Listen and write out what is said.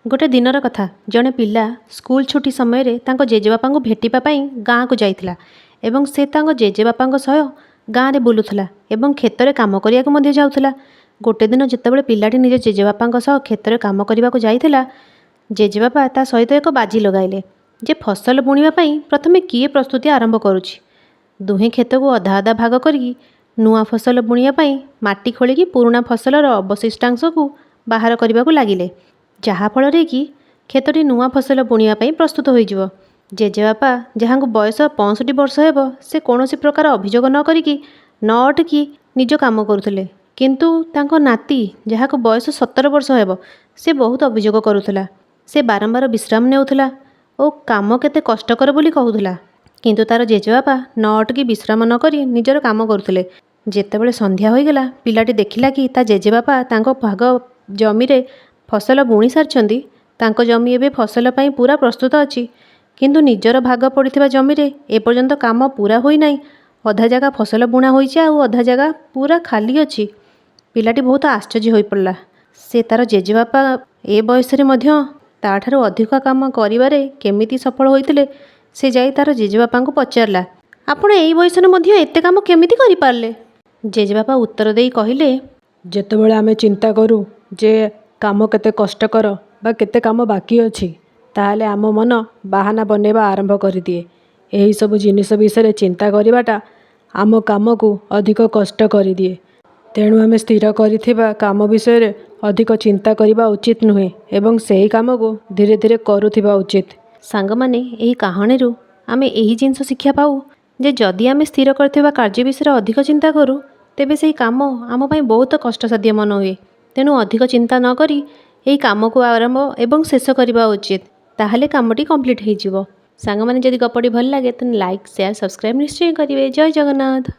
गोटे दिनर कथा जड़े पिला स्कूल छुट्टी समय तांको जेजेबापा को भेटापी गाँ को जाइथिला एवं से तांको जेजेबापा सह गाँव में बुलूला एवं खेत में काम करने जाऊला। गोटे दिन जितेबाला पिलाटी निज जेजेबापा सह खेत में काम करने को जाइथिला, जेजेबापा ता सहित एक बाजी लगाइले जे फसल बुणवाई प्रथमे किए प्रस्तुति आरंभ करुछि। दुहें खेत को अधा अधा भाग करी नुआ फसल बुणवाई माटी खोलिकी पुराणा फसलर अवशिष्टांश को बाहर करने को लगिले, जहाँफल कि खेतटी नुआ फसल बुणवाई प्रस्तुत हो। जेजेबापा जहाँ बयस 65 वर्ष हेब से कौन प्रकार अभियोग न करिकी न अटकी निज काम करुले, किंतु तांको नाती जहाँ बयस 17 वर्ष हेब से बहुत अभियोग करुला। से बारंबार विश्राम नेउथला और काम केते कष्टकर बोली कहूला, किंतु तार जेजेबापा न अटकी विश्राम न करी निजर काम करुले। जेतेबेले संध्या होईगला पिलाटी देखिला कि ता जेजेबापा तांको भाग जमी रे फसल बुणी सारिछंती। तांको जमी एबे फसल पई पूरा प्रस्तुत अछि, किंतु निजर भाग पड़िथिबा जमी रे एपर्यंत काम पूरा होई नाही। अधा जगह फसल बुणा होईछि आ अधा जगह पूरा खाली अछि। पिलाटी बहुत आश्चर्य होई पड़ला। से तार जेजेबापा ए बयस रे मध्य ताठारु अधिक काम करिबारे केमिति सफल होइतिले से जाई तार जेजेबापा को पचारला, आपण एई बयस रे मध्य एते काम केमिति करि पारले? जेजेबापा उत्तर देई कहिले, जेतेबेले आमे चिंता करूँ जे काम केते कष्टकर बा केते काम बाकी अछि, ताहले आम मन बाहाना बनेबा आरंभ कर दिए। यही सब जिनिस विषय चिंता करिबाटा आम काम को अधिक कष्ट कर दिए। तेणु आमे स्थिर करिथिबा काम विषय अधिक चिंता करिबा उचित नुहे एवं सही काम को धीरे धीरे करुथिबा उचित। सांग माने एही कहानी आमे एही जिनस शिक्षा पाऊ जे जदि आमे स्थिर करथिबा कार्य विषय अधिक चिंता करूँ तेबे सेही काम आम पई बहुत कष्टसाध्य मन हुए। तेणु अधिक चिंता न करी एही काम को आरंभ एवं शेष करबा उचित, ताहले कामटी कंप्लीट हो जिवो। सांग माने जदि गपटी भल लागे तो लाइक शेयर सब्सक्राइब निश्चय करिवे। जय जगन्नाथ।